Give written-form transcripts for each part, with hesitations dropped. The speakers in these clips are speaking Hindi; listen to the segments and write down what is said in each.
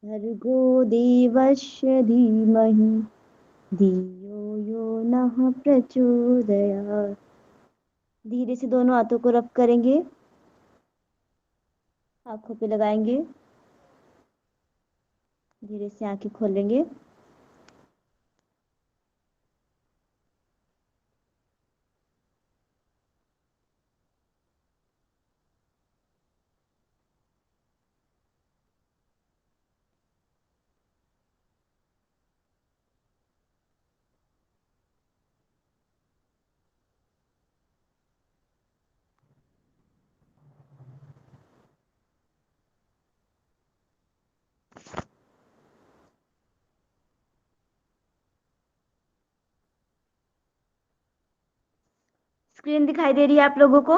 भर्गो देवस्य धीमहि धियो यो नः प्रचोदयात्। धीरे से दोनों हाथों को रब करेंगे, आंखों पे लगाएंगे, धीरे से आंखें खोलेंगे। स्क्रीन दिखाई दे रही है आप लोगों को?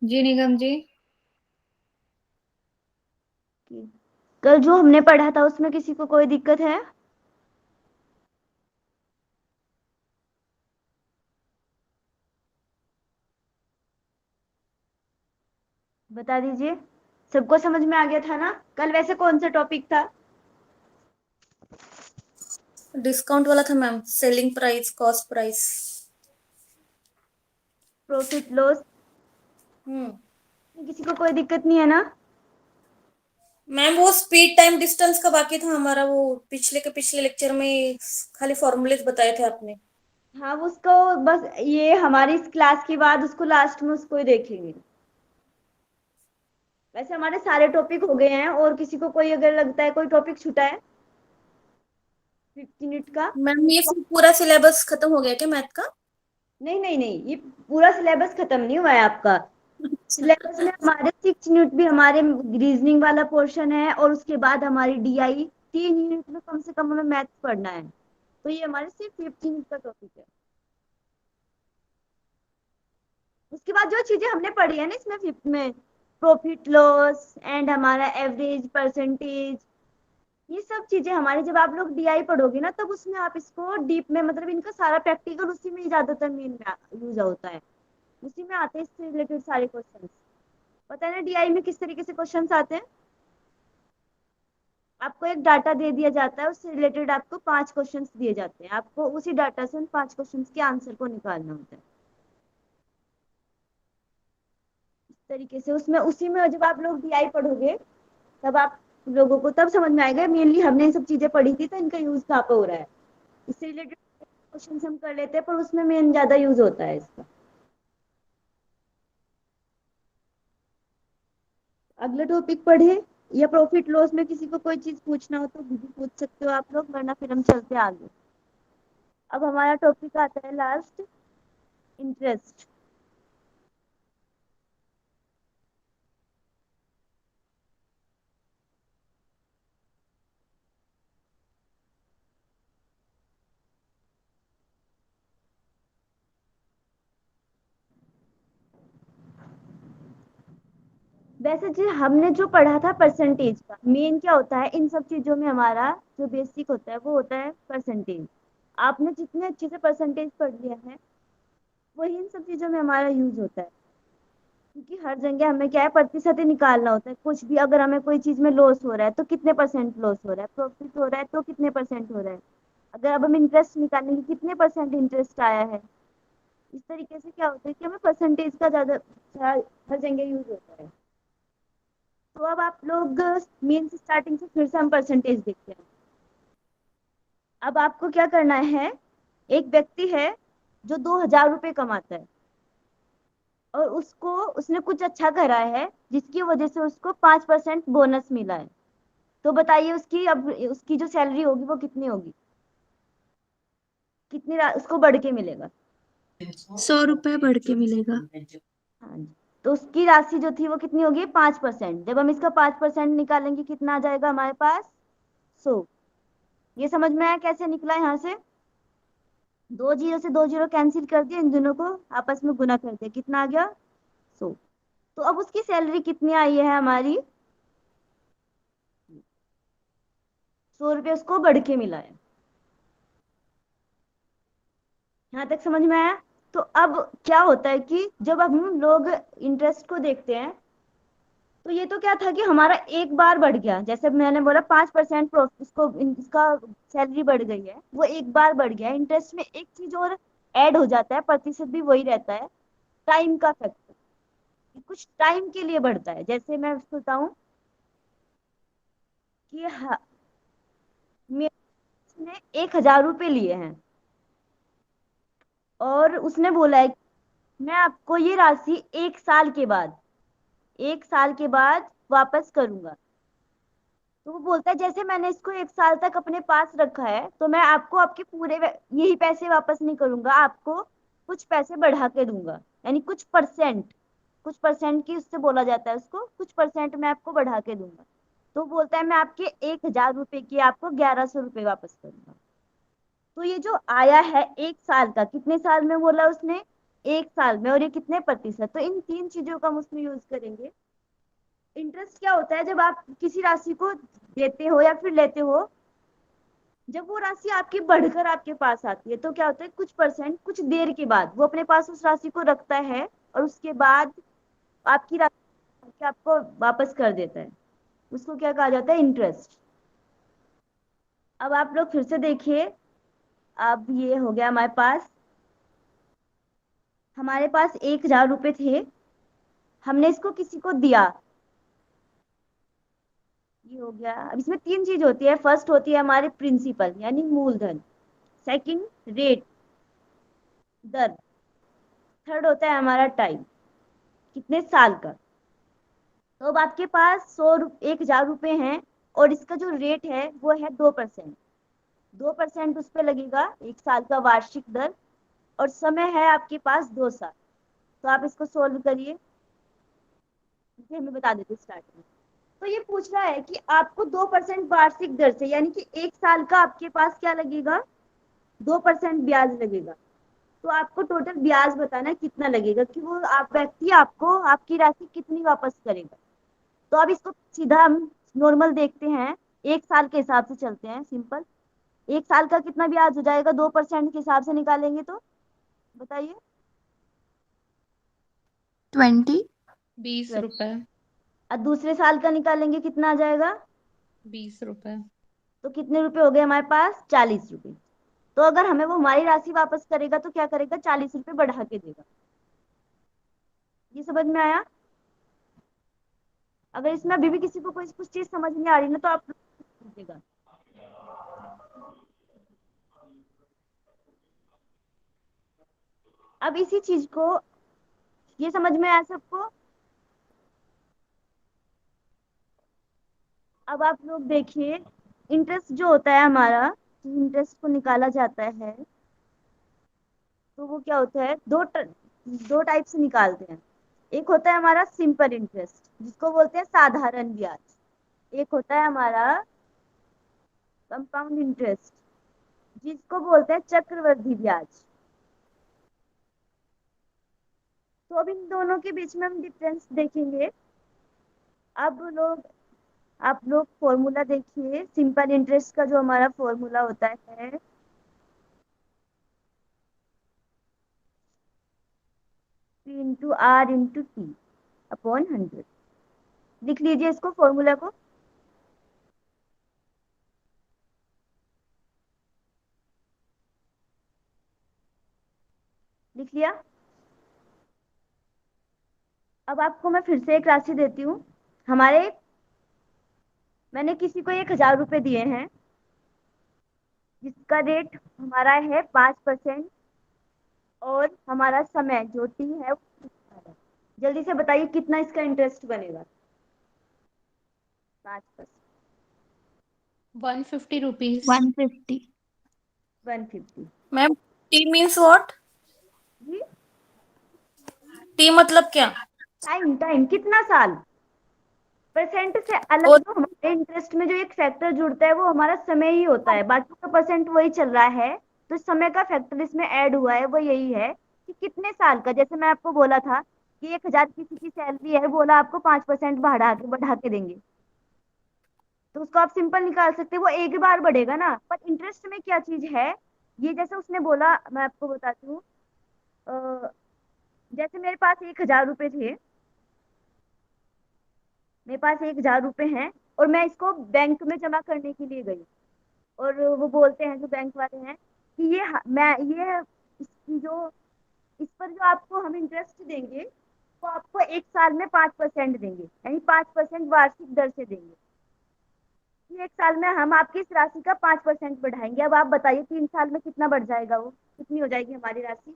जी निगम जी। कल जो हमने पढ़ा था उसमें किसी को कोई दिक्कत है? बता दीजिए। सबको समझ में आ गया था ना? कल वैसे कौन सा टॉपिक था? डिस्काउंट वाला था ma'am, selling price cost price. Profit loss. Hmm. किसी को कोई दिक्कत नहीं है ना? मैम वो स्पीड टाइम डिस्टेंस का बाकी था हमारा, वो पिछले के पिछले लेक्चर में खाली फॉर्मूलेस बताए थे आपने। हाँ, वो उसको बस ये हमारी इस क्लास के बाद उसको लास्ट में उसको ही देखेंगे। वैसे हमारे सारे टॉपिक हो गए हैं, और किसी को कोई अगर लगता है कोई टॉपिक छूटा है 50 मिनट का? मैम ये फिर पूरा सिलेबस खत्म हो गया क्या मैथ का? नहीं नहीं नहीं, ये पूरा सिलेबस खत्म नहीं हुआ है आपका। सिलेबस में हमारे 6 यूनिट भी हमारे रीजनिंग वाला पोर्शन है, और उसके बाद हमारी डीआई 3 यूनिट में कम से कम हमें मैथ्स पढ़ना है। तो ये हमारे सिर्फ 15 मिनट का टॉपिक है। उसके बाद जो चीजें हमने पढ़ी है ना इसमें फिफ्थ में, प्रॉफिट लॉस एंड हमारा एवरेज परसेंटेज, ये सब चीजें हमारी जब आप लोग डीआई पढ़ोगे ना तब उसमें आप इसको डीप में, मतलब इनका सारा प्रैक्टिकल उसी में ही ज्यादातर मेन में यूज होता है। उसी में आते हैं इससे रिलेटेड सारे क्वेश्चन। पता है ना डीआई में किस तरीके से क्वेश्चंस आते हैं? आपको एक डाटा दे दिया जाता है, उससे रिलेटेड आपको 5 क्वेश्चंस दिए जाते हैं, आपको उसी डाटा से उन 5 क्वेश्चंस के आंसर को निकालना होता है। इस तरीके से उसमें उसी में जब आप लोग डीआई पढ़ोगे तब आप लोगों को तब समझ में आएगा मेनली हमने ये सब चीजें पढ़ी थी तो इनका यूज कहाँ पे हो रहा है। इससे रिलेटेड क्वेश्चन हम कर लेते हैं, पर उसमें मेन ज्यादा यूज होता है इसका। अगला टॉपिक पढ़े, या प्रॉफिट लॉस में किसी को कोई चीज पूछना हो तो भी पूछ सकते हो आप लोग, वरना फिर हम चलते हैं आगे। अब हमारा टॉपिक आता है लास्ट, इंटरेस्ट। वैसे जी हमने जो पढ़ा था परसेंटेज का, मेन क्या होता है इन सब चीजों में हमारा जो बेसिक होता है वो होता है परसेंटेज। आपने जितने अच्छे से परसेंटेज पढ़ लिया है वही इन सब चीजों में हमारा यूज होता है। क्योंकि हर जगह हमें क्या है प्रतिशत ही निकालना होता है, कुछ भी अगर हमें कोई चीज में लॉस हो रहा है तो कितने परसेंट लॉस हो रहा है, प्रॉफिट हो रहा है तो कितने परसेंट हो रहा है। अगर अब हम इंटरेस्ट निकालेंगे कितने परसेंट इंटरेस्ट आया है। इस तरीके से क्या होता है कि हमें परसेंटेज का ज्यादा हर जगह यूज होता है। तो अब आप लोग मेन से स्टार्टिंग से फिर से हम परसेंटेज देखते हैं। अब आपको क्या करना है, एक व्यक्ति है जो 2,000 रुपये कमाता है, और उसको उसने कुछ अच्छा करा है जिसकी वजह से उसको 5% बोनस मिला है। तो बताइए उसकी अब उसकी जो सैलरी होगी वो कितनी होगी, कितनी उसको बढ़ के मिलेगा? 100 रुपए बढ़ के मिलेगा। हाँ जी। तो उसकी राशि जो थी वो कितनी होगी, 5%। जब हम इसका 5% निकालेंगे कितना आ जाएगा हमारे पास, 100। ये समझ में आया कैसे निकला यहाँ से? 2 जीरो से 2 जीरो कैंसिल कर दिया, इन दोनों को आपस में गुना कर दिया, कितना आ गया, 100। तो अब उसकी सैलरी कितनी आई है हमारी, 100 रुपये उसको बढ़ के मिला है। यहाँ तक समझ में आया? तो अब क्या होता है कि जब हम लोग इंटरेस्ट को देखते हैं, तो ये तो क्या था कि हमारा एक बार बढ़ गया, जैसे मैंने बोला 5% इसको इसका सैलरी बढ़ गई है, वो एक बार बढ़ गया। इंटरेस्ट में एक चीज और ऐड हो जाता है, प्रतिशत भी वही रहता है, टाइम का फैक्टर। कुछ टाइम के लिए बढ़ता है। जैसे मैं बताऊं कि मेरे ने 1,000 रुपये लिए हैं और उसने बोला है कि मैं आपको ये राशि 1 साल के बाद, 1 साल के बाद वापस करूंगा। तो वो बोलता है जैसे मैंने इसको 1 साल तक अपने पास रखा है, तो मैं आपको आपके पूरे यही पैसे वापस नहीं करूंगा, आपको कुछ पैसे बढ़ा के दूंगा, यानी कुछ परसेंट, कुछ परसेंट की उससे बोला जाता है उसको, कुछ परसेंट मैं आपको बढ़ा के दूंगा। तो बोलता है मैं आपके 1,000 रुपए की आपको 1,100 रुपये वापस करूंगा। तो ये जो आया है 1 साल का, कितने साल में बोला उसने? 1 साल में। और ये कितने प्रतिशत? तो इन तीन चीजों का हम उसमें यूज करेंगे। इंटरेस्ट क्या होता है? जब आप किसी राशि को देते हो या फिर लेते हो, जब वो राशि आपकी बढ़कर आपके पास आती है, तो क्या होता है, कुछ परसेंट कुछ देर के बाद वो अपने पास उस राशि को रखता है और उसके बाद आपकी राशि आपको वापस कर देता है। उसको क्या कहा जाता है? इंटरेस्ट। अब आप लोग फिर से देखिए, अब ये हो गया हमारे पास, हमारे पास 1,000 रुपए थे, हमने इसको किसी को दिया, ये हो गया। अब इसमें तीन चीज होती है। फर्स्ट होती है हमारे प्रिंसिपल यानी मूलधन, सेकंड रेट, दर, थर्ड होता है हमारा टाइम, कितने साल का। तो अब आपके पास 1,000 रुपए हैं और इसका जो रेट है वो है 2%। 2% उस पर लगेगा, 1 साल का वार्षिक दर, और समय है आपके पास 2 साल। तो आप इसको सोल्व करिए, फिर मैं बता देती हूँ स्टार्ट में। तो ये पूछ रहा है कि आपको 2% वार्षिक दर से, यानी कि 1 साल का आपके पास क्या लगेगा? 2% ब्याज लगेगा। तो आपको टोटल ब्याज बताना है कितना लगेगा, कि वो आप व्यक्ति आपको आपकी राशि कितनी वापस करेगा। तो अब इसको सीधा हम नॉर्मल देखते हैं, 1 साल के हिसाब से चलते हैं, सिंपल। 1 साल का कितना ब्याज हो जाएगा 2% के हिसाब से निकालेंगे तो? बताइए। 20। 20 रुपए। अब दूसरे साल का निकालेंगे, कितना आ जाएगा? 20 रुपए। तो कितने रुपए हो गए हमारे पास? 40 रुपए। तो अगर हमें वो हमारी राशि वापस करेगा तो क्या करेगा? 40 रुपए बढ़ा के देगा। ये समझ में आया? अगर इसमें अभी भी किसी को कोई कुछ चीज समझ नहीं आ रही ना, तो आप पूछिएगा। अब इसी चीज को, ये समझ में आया सबको? अब आप लोग देखिए, इंटरेस्ट जो होता है हमारा, इंटरेस्ट को निकाला जाता है, तो वो क्या होता है, दो टाइप से निकालते हैं। एक होता है हमारा सिंपल इंटरेस्ट, जिसको बोलते हैं साधारण ब्याज। एक होता है हमारा कंपाउंड इंटरेस्ट, जिसको बोलते हैं चक्रवृद्धि ब्याज। तो अब इन दोनों के बीच में हम डिफरेंस देखेंगे। अब लोग आप लोग फॉर्मूला देखिए, सिंपल इंटरेस्ट का जो हमारा फॉर्मूला होता है, P/R/T/100। लिख लीजिए इसको, फॉर्मूला को। लिख लिया? अब आपको मैं फिर से एक राशि देती हूँ। हमारे मैंने किसी को 1,000 रुपए दिए हैं, जिसका रेट हमारा है 5%, और हमारा समय जो टी है वो 3 साल है। जल्दी से बताइए कितना इसका इंटरेस्ट बनेगा? 5%। 150 rupees. 150। 150। Ma'am, T means what? जी, टी मतलब क्या? टाइम, टाइम कितना साल। परसेंट से अलग और जो हमारे इंटरेस्ट में जो एक फैक्टर जुड़ता है वो हमारा समय ही होता है, बाकी का परसेंट वही चल रहा है। तो समय का फैक्टर इसमें ऐड हुआ है, वो यही है कि कितने साल का। जैसे मैं आपको बोला था कि 1,000 किसी की सैलरी है, बोला आपको 5% बढ़ा के देंगे, तो उसको आप सिंपल निकाल सकते हैं, वो एक बार बढ़ेगा ना। पर इंटरेस्ट में क्या चीज है, ये जैसे उसने बोला, मैं आपको बताती हूँ, जैसे मेरे पास 1,000 रुपए थे, मेरे पास 1,000 रुपए हैं, और मैं इसको बैंक में जमा करने के लिए गई, और वो बोलते हैं जो बैंक वाले हैं कि ये इसकी जो इस पर जो आपको हम इंटरेस्ट देंगे, वो आपको 1 साल में 5% देंगे, यानी 5% वार्षिक दर से देंगे। कि 1 साल में हम आपकी इस राशि का 5% बढ़ाएंगे। अब आप बताइए 3 साल में कितना बढ़ जाएगा, वो कितनी हो जाएगी हमारी राशि?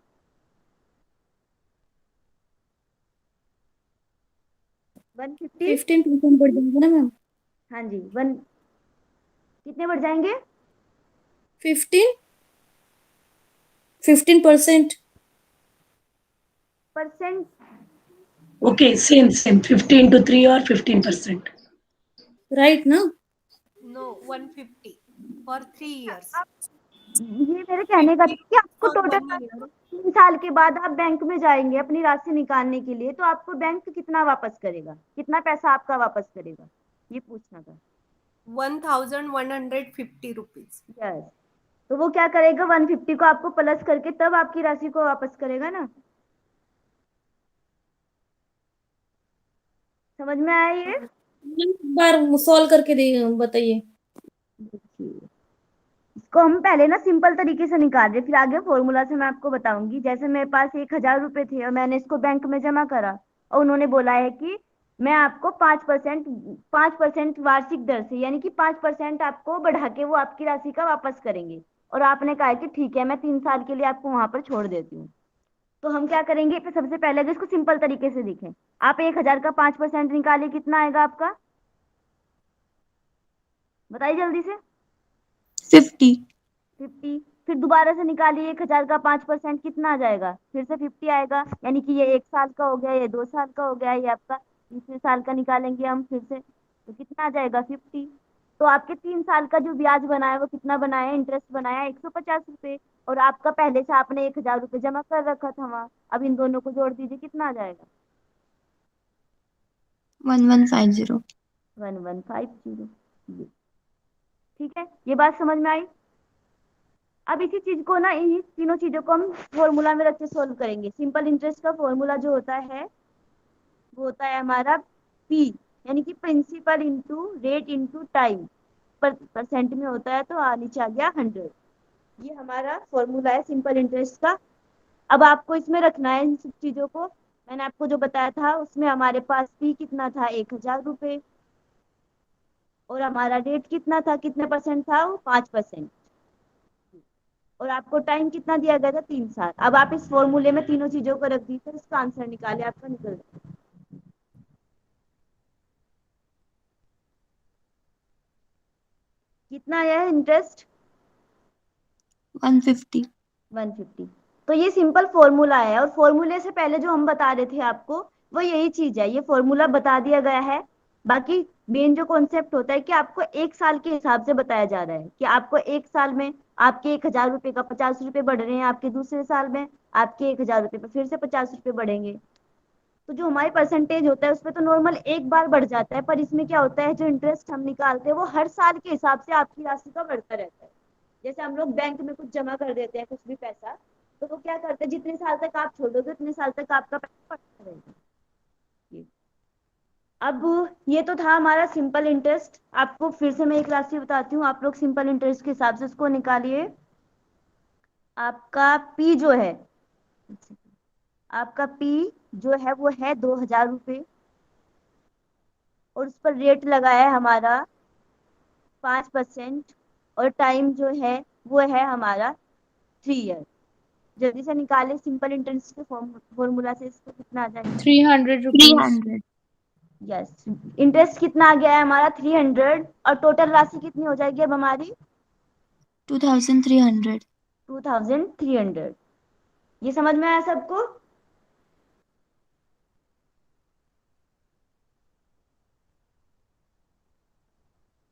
150। 15% बढ़ जाएगा ना मैम? हाँ जी, वन कितने बढ़ जाएंगे? 15 15%। Percent? Okay, same, 15 to 3 or 15%. Right ना? No, 150 for 3 years. ये मेरे कहने का था कि आपको 50 for टोटल 1 year. 3 साल के बाद आप बैंक में जाएंगे अपनी राशि निकालने के लिए, तो आपको बैंक कितना वापस करेगा, कितना पैसा आपका वापस करेगा, ये पूछना था। 1,150 rupees. यस, तो वो क्या करेगा, 150 को आपको प्लस करके तब आपकी राशि को वापस करेगा ना। समझ में आया ये? एक बार सॉल्व करके दे बताइए। देखिए, इसको हम पहले ना सिंपल तरीके से निकाल रहे, फिर आगे फॉर्मूला से मैं आपको बताऊंगी। जैसे मेरे पास 1,000 रुपए थे और मैंने इसको बैंक में जमा करा, और उन्होंने बोला है कि मैं आपको 5% वार्षिक दर से, यानी कि 5% आपको बढ़ा के वो आपकी राशि का वापस करेंगे। और आपने कहा है कि ठीक है, मैं 3 साल के लिए आपको वहां पर छोड़ देती हूँ। तो हम क्या करेंगे, फिर सबसे पहले अगर इसको सिंपल तरीके से देखें, आप 1,000 का 5% निकालिए, कितना आएगा आपका? बताइए जल्दी से। 50। 50। फिर दोबारा से निकालिए, 1,000 का 5% कितना आ जाएगा? फिर से 50 आएगा, यानी कि ये 1 साल का हो गया, ये 2 साल का हो गया, ये आपका तीसरे साल का निकालेंगे हम फिर से, तो कितना आ जाएगा? 50। तो आपके 3 साल का जो ब्याज बना है वो कितना बना है, इंटरेस्ट बनाया 150 रुपए, और आपका पहले से आपने 1,000 रुपए जमा कर रखा था वहां। अब इन दोनों को जोड़ दीजिए, कितना आ जाएगा? 1150। 1150। ठीक है, ये बात समझ में आई? अब इसी चीज को ना, इन तीनों चीजों को हम फॉर्मूला में रख के सोल्व करेंगे। सिंपल इंटरेस्ट का फॉर्मूला जो होता है वो होता है हमारा पी, यानी कि principal into rate into time, पर परसेंट में होता है, तो नीचे आ गया 100। ये हमारा फॉर्मूला है सिंपल इंटरेस्ट का। अब आपको इसमें रखना है इन सब चीजों को। मैंने आपको जो बताया था उसमें हमारे पास पी कितना था, 1,000 रुपए, और हमारा रेट कितना था, कितने परसेंट था वो, 5%, और आपको टाइम कितना दिया गया था, 3 साल। अब आप इस फॉर्मूले में तीनों चीजों को रख दीजिए, इसका आंसर निकाले, आपका निकल जाएगा। कितना आया है इंटरेस्ट? 150। 150। तो ये सिंपल फॉर्मूला है, और फॉर्मूले से पहले जो हम बता रहे थे आपको, वो यही चीज है, ये फॉर्मूला बता दिया गया है। बाकी मेन जो कॉन्सेप्ट होता है कि आपको 1 साल के हिसाब से बताया जा रहा है कि आपको 1 साल में आपके 1,000 रुपए का 50 रुपए बढ़ रहे हैं, आपके दूसरे साल में आपके 1,000 रुपए पर फिर से 50 रुपए बढ़ेंगे। तो जो हमारी परसेंटेज होता है उसमें तो नॉर्मल एक बार बढ़ जाता है, पर इसमें क्या होता है, जो इंटरेस्ट हम निकालते हैं वो हर साल के हिसाब से आपकी राशि का बढ़ता रहता है। जैसे हम लोग बैंक में कुछ जमा कर देते हैं, कुछ भी पैसा, तो वो क्या करते हैं, जितने साल तक आप छोड़ोगे उतने साल तक आपका पैसा बढ़ता रहेगा। ये। अब ये तो था हमारा सिंपल इंटरेस्ट। आपको फिर से मैं एक राशि बताती हूँ, आप लोग सिंपल इंटरेस्ट के हिसाब से उसको निकालिए। आपका पी जो है, आपका पी जो है वो है 2,000 रुपये, और उस पर रेट लगा है हमारा 5%, और टाइम जो है वो है हमारा 3 ईयर। जल्दी से निकाले सिंपल इंटरेस्ट के फॉर्मूला से, इसको कितना आ जाएगा? 300 rupees. 300। यस, इंटरेस्ट कितना आ गया है हमारा? 300, और टोटल राशि कितनी हो जाएगी अब हमारी? 2300। 2300। ये समझ में आया सबको?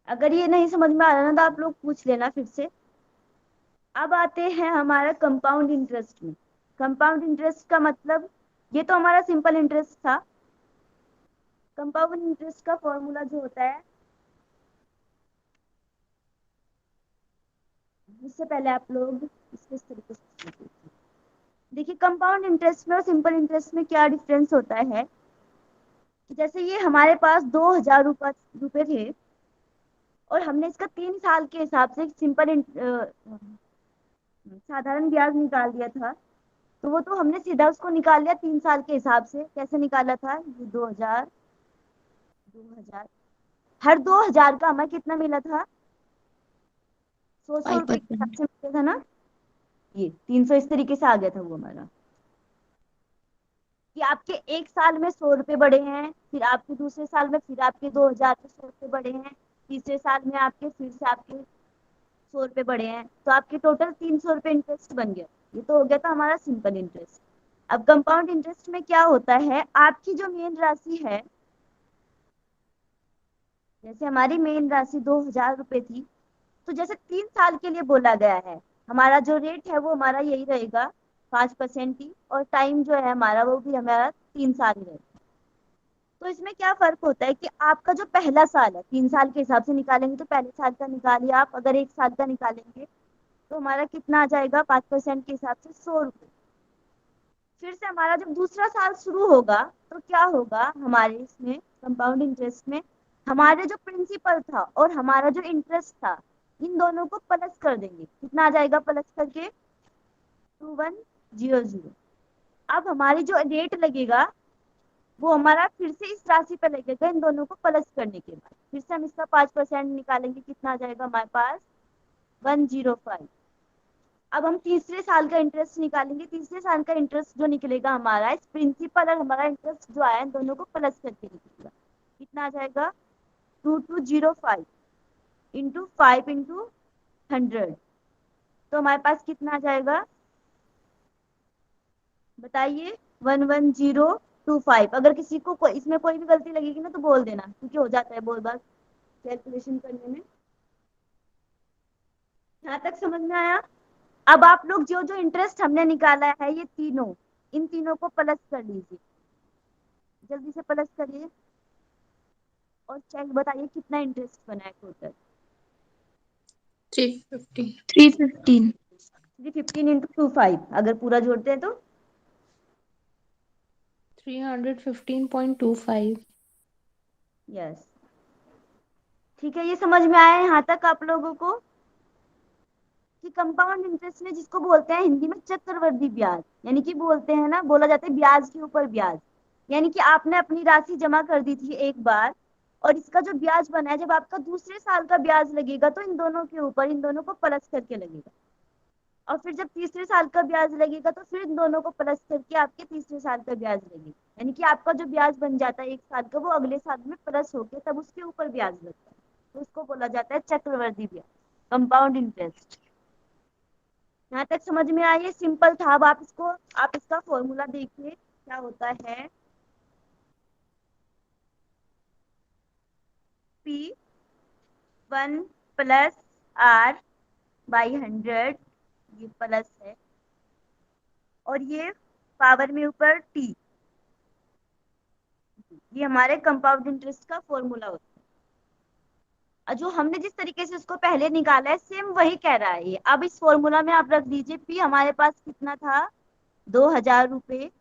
अगर ये नहीं समझ में आ रहा ना तो आप लोग पूछ लेना फिर से। अब आते हैं हमारा कंपाउंड इंटरेस्ट में। कंपाउंड इंटरेस्ट का मतलब, ये तो हमारा सिंपल इंटरेस्ट था। कंपाउंड इंटरेस्ट का फॉर्मूला जो होता है, इससे पहले आप लोग इसको इस तरीके से, देखिए कंपाउंड इंटरेस्ट में और सिंपल इंटरेस्ट में क्या डिफरेंस होता है कि जैसे ये हमारे पास 2,000 रुपए थे और हमने इसका 3 साल के हिसाब से साधारण ब्याज निकाल दिया था, तो वो तो हमने सीधा उसको निकाल लिया 3 साल के हिसाब से। कैसे निकाला था? ये 2,000 हर 2,000 का हमें कितना मिला था? 100 रुपए के 5%. हिसाब से मिला था ना। ये 300 इस तरीके से आ गया था वो हमारा कि आपके एक साल में 100 रुपए बढ़े हैं, फिर आपके दूसरे साल में फिर आपके 2,000 के 100 रुपए बढ़े हैं, तीसरे साल में आपके फिर से आपके 100 रुपए बढ़े हैं, तो आपके टोटल 300 रुपए इंटरेस्ट बन गया। ये तो हो गया था हमारा सिंपल इंटरेस्ट। अब कंपाउंड इंटरेस्ट में क्या होता है, आपकी जो मेन राशि है, जैसे हमारी मेन राशि 2,000 रुपए थी, तो जैसे 3 साल के लिए बोला गया है, हमारा जो रेट है वो हमारा यही रहेगा 5% ही, और टाइम जो है हमारा वो भी हमारा 3 साल ही रहेगा। तो इसमें क्या फर्क होता है कि आपका जो पहला साल है, 3 साल के हिसाब से निकालेंगे तो पहले साल का निकालिए आप, अगर एक साल का निकालेंगे तो हमारा कितना आ जाएगा 5% के हिसाब से 100 रुपए। फिर से हमारा जब दूसरा साल शुरू होगा तो क्या होगा, हमारे इसमें कंपाउंड इंटरेस्ट में हमारे जो प्रिंसिपल था और हमारा जो इंटरेस्ट था, इन दोनों को प्लस कर देंगे। कितना आ जाएगा प्लस करके? 2100। अब हमारी जो रेट लगेगा वो हमारा फिर से इस राशि पर लगेगा, इन दोनों को प्लस करने के बाद फिर से हम इसका 5% निकालेंगे। कितना आ जाएगा हमारे पास? 105। अब हम तीसरे साल का इंटरेस्ट निकालेंगे। तीसरे साल का इंटरेस्ट जो निकलेगा हमारा, इस प्रिंसिपल और हमारा इंटरेस्ट जो आया, इन दोनों को प्लस करके निकलेगा। कितना आ जाएगा? 2205 इंटू 5 इंटू 100, तो हमारे पास कितना आ जाएगा बताइए? 11025। अगर किसी को इसमें कोई भी गलती लगेगी ना तो बोल देना, क्योंकि हो जाता है बहुत बार कैलकुलेशन करने में। यहाँ तक समझ में आया? अब आप लोग जो जो इंटरेस्ट हमने निकाला है, ये तीनों, इन तीनों को प्लस कर लीजिए, जल्दी से प्लस करिए और चेक बताइए कितना इंटरेस्ट बना है टोटल। 350. 315. 315 इंटू 25 अगर पूरा जोड़ते हैं तो 315.25. यस। ठीक है, ये समझ में आया यहाँ तक आप लोगों को कि कंपाउंड इंटरेस्ट में जिसको बोलते हैं हिंदी में चक्रवृद्धि ब्याज, यानी कि बोलते हैं ना, बोला जाता है ब्याज के ऊपर ब्याज, यानी कि आपने अपनी राशि जमा कर दी थी एक बार, और इसका जो ब्याज बना है, जब आपका दूसरे साल का ब्याज लगेगा तो इन दोनों के ऊपर इन दोनों को प्लस करके लगेगा, और फिर जब तीसरे साल का ब्याज लगेगा तो फिर इन दोनों को प्लस करके आपके तीसरे साल का ब्याज लगेगा, यानी कि आपका जो ब्याज बन जाता है एक साल का, वो अगले साल में प्लस होके तब उसके ऊपर ब्याज लगता है, तो उसको बोला जाता है चक्रवृद्धि ब्याज, कंपाउंड इंटरेस्ट। यहाँ तक समझ में आइए? सिंपल था। अब आप इसका फॉर्मूला देखिए क्या होता है। P1 प्लस R बाई 100, ये प्लस है, और ये पावर में ऊपर T, ये हमारे कंपाउंड इंटरेस्ट का फॉर्मूला होता है। और जो हमने जिस तरीके से उसको पहले निकाला है, सेम वही कह रहा है ये। अब इस फॉर्मूला में आप रख दीजिए, P हमारे पास कितना था? 2,000 रुपए।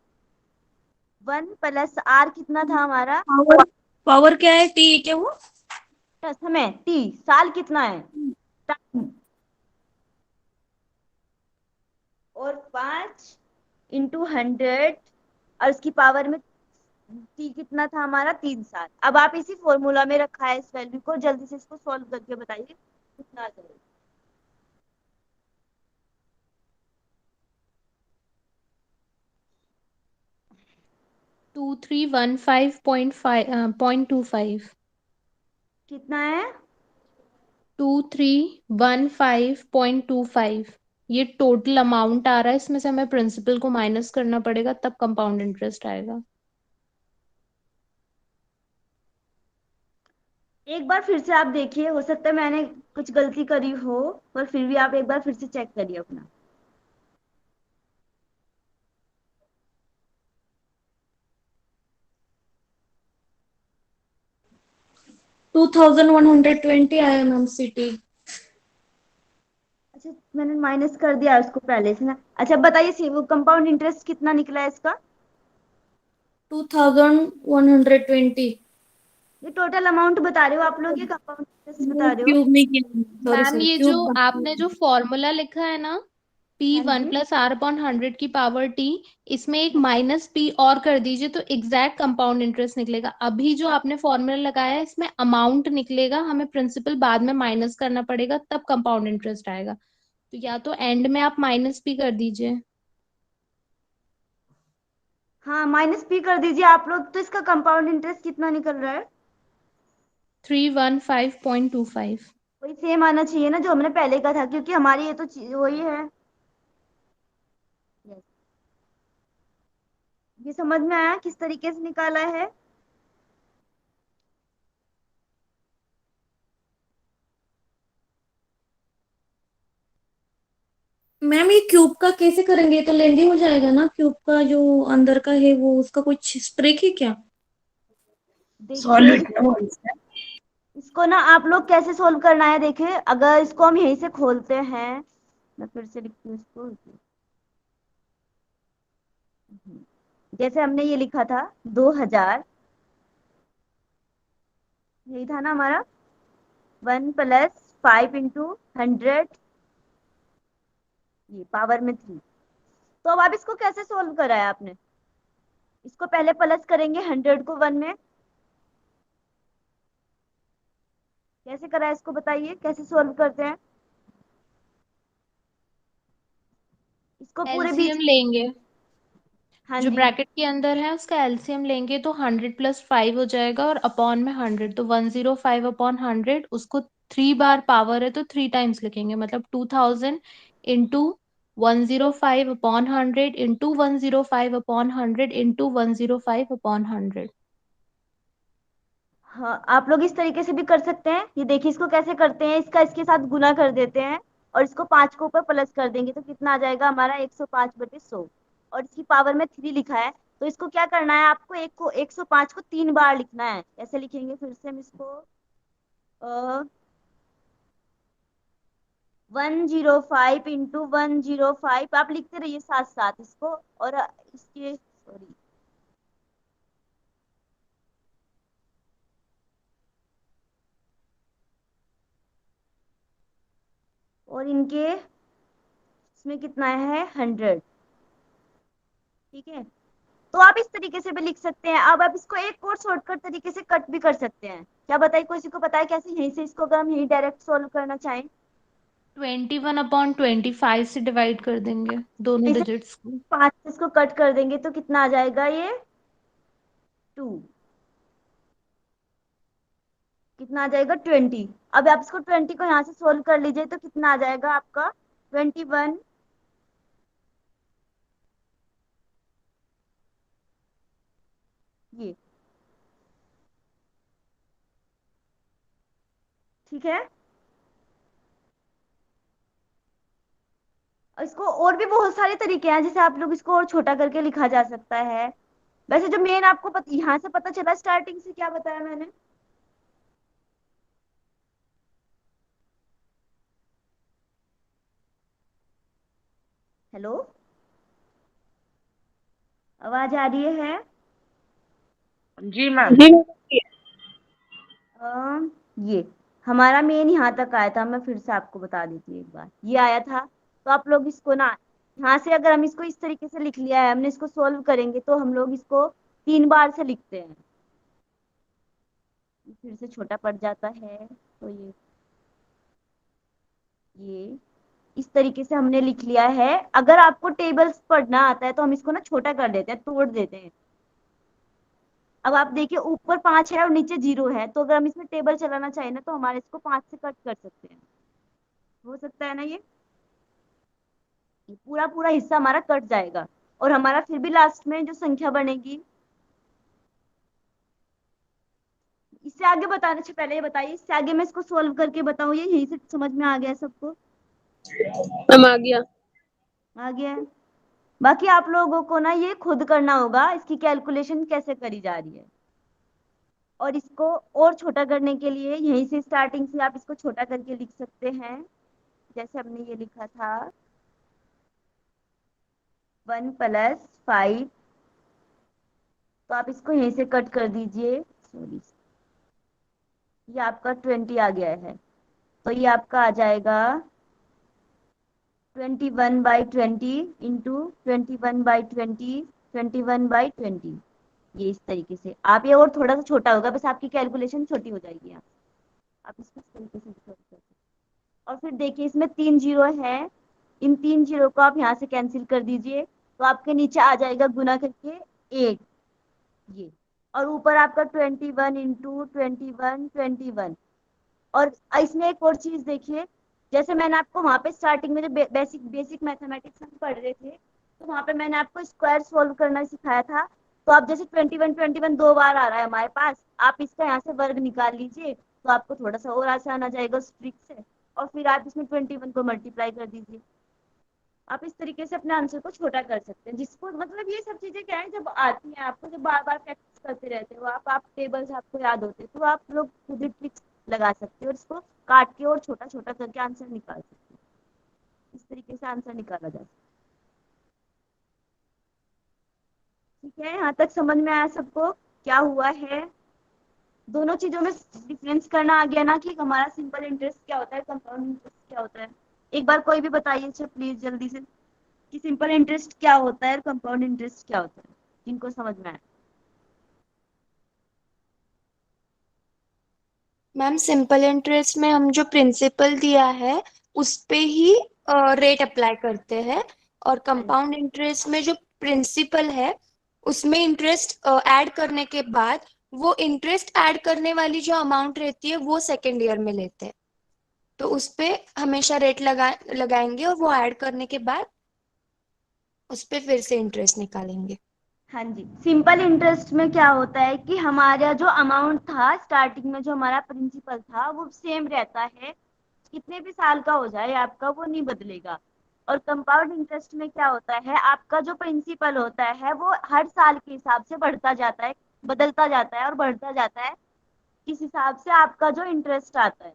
1 प्लस R कितना था हमारा? पावर पावर क्या है? टी क्या वो? समय T, साल कितना है? टाइम। और 5 इंटू 100, और उसकी पावर में T कितना था हमारा? 3 साल। अब आप इसी फॉर्मूला में रखा है इस वैल्यू को, जल्दी से इसको सॉल्व करके बताइए कितना आ जाएगा। 2315.25. कितना है? 2315.25. ये टोटल अमाउंट आ रहा है, इसमें से हमें प्रिंसिपल को माइनस करना पड़ेगा, तब कंपाउंड इंटरेस्ट आएगा. एक बार फिर से आप देखिए, हो सकता है मैंने कुछ गलती करी हो, पर फिर भी आप एक बार फिर से चेक करिए अपना। टू 2120 आया मैम सिटी। अच्छा, मैंने माइनस कर दिया उसको पहले से ना। अच्छा बताइए वो कंपाउंड इंटरेस्ट कितना निकला है इसका? 2120। ये टोटल अमाउंट बता रहे हो आप लोग, ये कंपाउंड इंटरेस्ट बता रहे हो? क्यूब में किया, सॉरी मैम सॉरी, ये जो क्यूब। आपने जो फॉर्मूला लिखा है ना, P हाँ वन जी। प्लस आर अपॉन 100 की पावर T, इसमें एक माइनस P और कर दीजिए तो एग्जैक्ट कंपाउंड इंटरेस्ट निकलेगा। अभी जो आपने फॉर्मूला लगाया है इसमें अमाउंट निकलेगा, हमें प्रिंसिपल बाद में माइनस करना पड़ेगा तब कंपाउंड इंटरेस्ट आएगा। तो या तो एंड में आप माइनस P कर दीजिए। हाँ माइनस पी कर दीजिए आप लोग। तो इसका कंपाउंड इंटरेस्ट कितना निकल रहा है? 315.25। वही सेम आना चाहिए ना जो हमने पहले का था, क्योंकि हमारी ये तो वही है। Yes. ये समझ में आया किस तरीके से निकाला है? मैम ये क्यूब का कैसे करेंगे? ये तो लेंदी हो जाएगा ना, क्यूब का जो अंदर का है वो, उसका कुछ स्प्रे है क्या? Solve देखिए it, no answer. इसको ना आप लोग कैसे सोल्व करना है। देखिए अगर इसको हम यहीं से खोलते हैं, मैं फिर से लिखती हूँ इसको। जैसे हमने ये लिखा था 2000, यही था ना हमारा। 1 + 5 × 100, ये पावर में 3। तो अब आप इसको कैसे सोल्व करा है आपने? इसको पहले प्लस करेंगे 100 को 1 में। कैसे करा है इसको बताइए, कैसे सोल्व करते हैं इसको पूरे बीच? एलसीएम लेंगे, हाँ जो जी। ब्रैकेट के अंदर है उसका एलसीएम लेंगे तो 100 + 5 हो जाएगा और अपॉन में 100, तो 105 अपॉन 100। उसको 3 बार पावर है तो 3 टाइम्स लिखेंगे, मतलब 2000 into 105 upon 100 into 105 upon 100 into 105 upon 100। हाँ आप लोग इस तरीके से भी कर सकते हैं। ये देखिए इसको कैसे करते हैं, इसका इसके साथ गुना कर देते हैं और इसको 5 को ऊपर प्लस कर देंगे तो कितना आ जाएगा हमारा 105/100। और इसकी पावर में 3 लिखा है। तो इसको क्या करना है आपको, 105 को 3 बार लिखना है। कैसे लिखेंगे फिर से हम इसको? 105 × 105 आप लिखते रहिए साथ साथ इसको। और इसके सॉरी, और इनके इसमें कितना है 100। ठीक है, तो आप इस तरीके से भी लिख सकते हैं। अब आप इसको एक और शॉर्टकट तरीके से कट भी कर सकते हैं। क्या बताइए, किसी को पता है कैसे? यहीं से इसको अगर हम यहीं डायरेक्ट सोल्व करना चाहें, 21 अपॉन 25 से डिवाइड कर देंगे दोनों यहीं से डिजिट्स को। 5 से इसको कट कर देंगे तो कितना आ जाएगा ये 2। कितना आ जाएगा 20। अब आप इसको 20 को यहाँ से सोल्व कर लीजिए तो कितना आ जाएगा आपका 21। ये ठीक है। और इसको और भी बहुत सारे तरीके हैं, जैसे आप लोग इसको और छोटा करके लिखा जा सकता है। वैसे जो मेन आपको यहाँ से पता चला स्टार्टिंग से, क्या बताया मैंने? हेलो, आवाज आ रही है? जी मैम। ये हमारा मेन यहाँ तक आया था। मैं फिर से आपको बता देती हूँ एक बार, ये आया था। तो आप लोग इसको ना यहाँ से, अगर हम इसको इस तरीके से लिख लिया है हमने, इसको सोल्व करेंगे तो हम लोग इसको 3 बार से लिखते हैं। फिर से छोटा पड़ जाता है तो ये इस तरीके से हमने लिख लिया है। अगर आपको टेबल्स पढ़ना आता है तो हम इसको ना छोटा कर देते हैं, तोड़ देते हैं। अब आप देखिए ऊपर 5 है और नीचे 0 है, तो अगर हम इसमें टेबल चलाना चाहें ना तो हमारे इसको 5 से कट कर सकते हैं। हो सकता है ना? ये पूरा पूरा हिस्सा हमारा कट जाएगा और हमारा फिर भी लास्ट में जो संख्या बनेगी। इससे आगे बताने से पहले ये बताइए, इससे आगे मैं इसको सोल्व करके बताऊं, ये यहीं से समझ में आ गया है सबको? मैम आ गया। आ गया है। बाकी आप लोगों को ना ये खुद करना होगा, इसकी कैलकुलेशन कैसे करी जा रही है। और इसको और छोटा करने के लिए यहीं से स्टार्टिंग से आप इसको छोटा करके लिख सकते हैं। जैसे हमने ये लिखा था 1 + 5, तो आप इसको यहीं से कट कर दीजिए। सॉरी, ये आपका 20 आ गया है, तो ये आपका आ जाएगा 21/20 इंटू 21/20, 21/20। ये इस तरीके से आप, ये और थोड़ा सा छोटा होगा, बस आपकी कैलकुलेशन छोटी हो जाएगी यहाँ। आप इसको इस तरीके से कर सकते हैं। और फिर देखिए इसमें 3 जीरो है, इन 3 जीरो को आप यहाँ से कैंसिल कर दीजिए, तो आपके नीचे आ जाएगा गुना करके 8 ये, और ऊपर आपका 21 इंटू 21, और इसमें एक और चीज देखिए, जैसे मैंने आपको वहां पे स्टार्टिंग में जो बेसिक मैथमेटिक्स हम पढ़ रहे थे, तो वहां पे मैंने आपको स्क्वायर सॉल्व करना सिखाया था। तो आप जैसे 21 दो बार आ रहा है हमारे पास, आप इसका यहाँ से वर्ग निकाल लीजिए, तो आपको थोड़ा सा और आसान आ जाएगा उस ट्रिक से, और फिर आप इसमें 21 को मल्टीप्लाई कर दीजिए। आप इस तरीके से अपने आंसर को छोटा कर सकते हैं, जिसको मतलब ये सब चीजें क्या है, जब आती हैं आपको, जब बार बार प्रैक्टिस करते रहते हो आप टेबल्स आपको याद होते हैं, तो आप लोग खुद ही ट्रिक्स लगा सकते हो और इसको काट के और छोटा छोटा करके आंसर निकाल सकते हो। इस तरीके से आंसर निकाला जा सकता है। ठीक है, यहाँ तक समझ में आया सबको क्या हुआ है? दोनों चीजों में डिफरेंस करना आ गया ना, कि हमारा सिंपल इंटरेस्ट क्या होता है, कंपाउंड इंटरेस्ट क्या होता है। एक बार कोई भी बताइए अच्छा प्लीज जल्दी से, कि सिंपल इंटरेस्ट क्या होता है और कंपाउंड इंटरेस्ट क्या होता है, जिनको समझ में आए। मैम सिंपल इंटरेस्ट में हम जो प्रिंसिपल दिया है उस पे ही रेट अप्लाई करते हैं, और कंपाउंड इंटरेस्ट में जो प्रिंसिपल है उसमें इंटरेस्ट ऐड करने के बाद वो इंटरेस्ट ऐड करने वाली जो अमाउंट रहती है वो सेकेंड ईयर में लेते हैं, तो उस पे हमेशा रेट लगाएंगे और वो ऐड करने के बाद उस पे फिर से इंटरेस्ट निकालेंगे। हाँ जी, सिंपल इंटरेस्ट में क्या होता है कि हमारा जो अमाउंट था स्टार्टिंग में, जो हमारा प्रिंसिपल था वो सेम रहता है, कितने भी साल का हो जाए आपका वो नहीं बदलेगा। और कंपाउंड इंटरेस्ट में क्या होता है, आपका जो प्रिंसिपल होता है वो हर साल के हिसाब से बढ़ता जाता है, बदलता जाता है और बढ़ता जाता है। इस हिसाब से आपका जो इंटरेस्ट आता है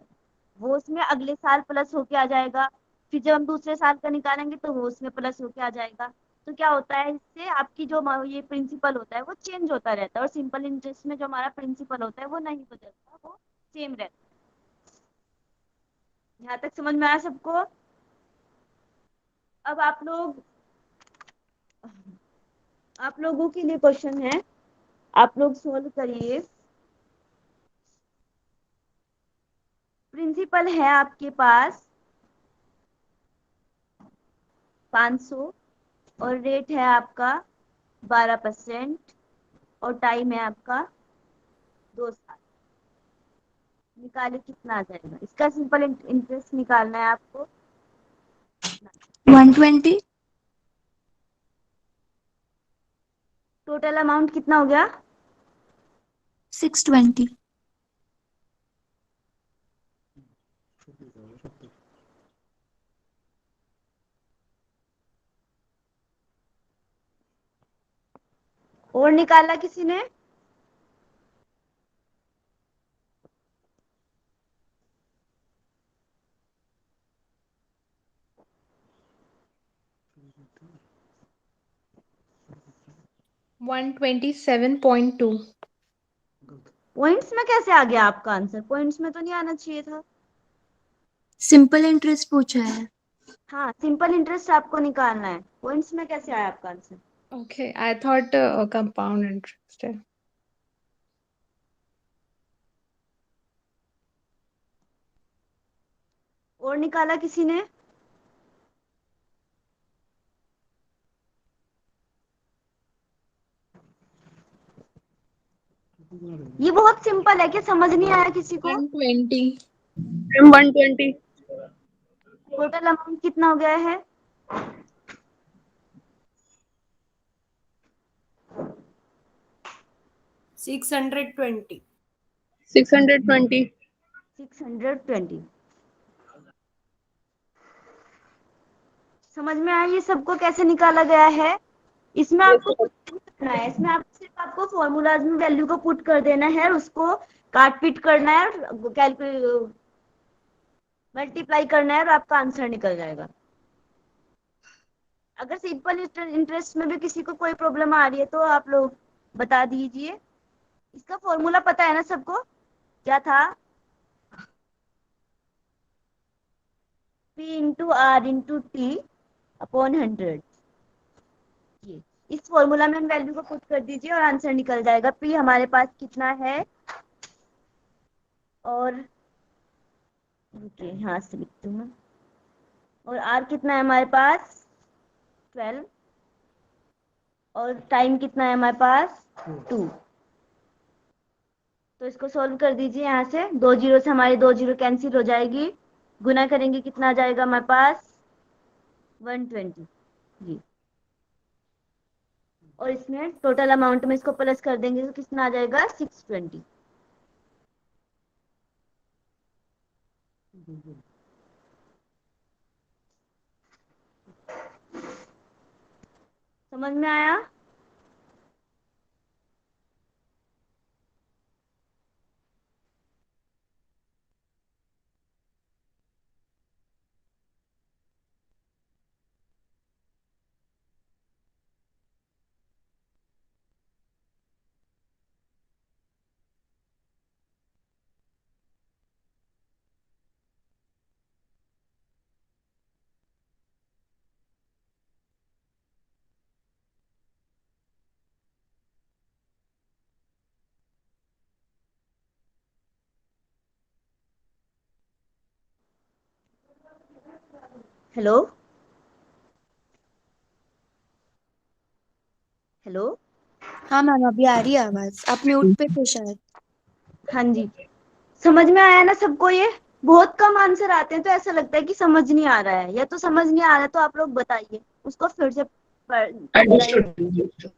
वो उसमें अगले साल प्लस होके आ जाएगा, फिर जब हम दूसरे साल का निकालेंगे तो वो उसमें प्लस होके आ जाएगा। तो क्या होता है, इससे आपकी जो ये प्रिंसिपल होता है वो चेंज होता रहता है, और सिंपल इंटरेस्ट में जो हमारा प्रिंसिपल होता है वो नहीं बदलता, वो सेम रहता है। यहाँ तक समझ में आया सबको? अब आप लोगों के लिए क्वेश्चन है, आप लोग सोल्व करिए। प्रिंसिपल है आपके पास 500, और रेट है आपका 12%, और टाइम है आपका 2 साल। निकाले कितना आ जाएगा, इसका सिंपल इंटरेस्ट निकालना है आपको। 120। टोटल अमाउंट कितना हो गया? 620। और निकाला किसी ने? $127.2। पॉइंट्स में कैसे आ गया आपका आंसर? पॉइंट्स में तो नहीं आना चाहिए था। सिंपल इंटरेस्ट पूछा है। हाँ, सिंपल इंटरेस्ट आपको निकालना है, पॉइंट्स में कैसे आया आपका answer? Okay, I thought compound interest है। और निकाला किसी ने? ये बहुत सिंपल है, कि समझ नहीं आया किसी को? 120। मैम 120। टोटल अमाउंट कितना हो गया है? 620। 620। 620। समझ में आया ये सबको कैसे निकाला गया है? इसमें आपको कुछ नहीं करना है, इसमें आप सिर्फ आपको फॉर्मूलाज में वैल्यू को पुट कर देना है और उसको काट पीट करना है और मल्टीप्लाई करना है और आपका आंसर निकल जाएगा। अगर सिंपल इंटरेस्ट में भी किसी को कोई प्रॉब्लम आ रही है तो आप लोग बता दीजिए। इसका फॉर्मूला पता है ना सबको, क्या था? P into R into T upon 100। ये इस फॉर्मूला में हम वैल्यू को पुट कर दीजिए और आंसर निकल जाएगा। P हमारे पास कितना है, और ओके हाँ से लिखती हूँ मैं। और R कितना है हमारे पास 12, और टाइम कितना है हमारे पास 2। तो इसको सॉल्व कर दीजिए। यहाँ से 2 जीरो से हमारी 2 जीरो कैंसिल हो जाएगी, गुना करेंगे कितना आ जाएगा हमारे पास 120 जी। और इसमें टोटल अमाउंट में इसको प्लस कर देंगे तो कितना आ जाएगा 620। समझ में आया? Hello hello. हाँ मैम, अभी आ रही है आवाज, आप म्यूट पे थे शायद। हाँ जी, समझ में आया ना सबको? ये बहुत कम आंसर आते हैं तो ऐसा लगता है कि समझ नहीं आ रहा है, या तो समझ नहीं आ रहा है तो आप लोग बताइए, उसको फिर से बताइए। Understood.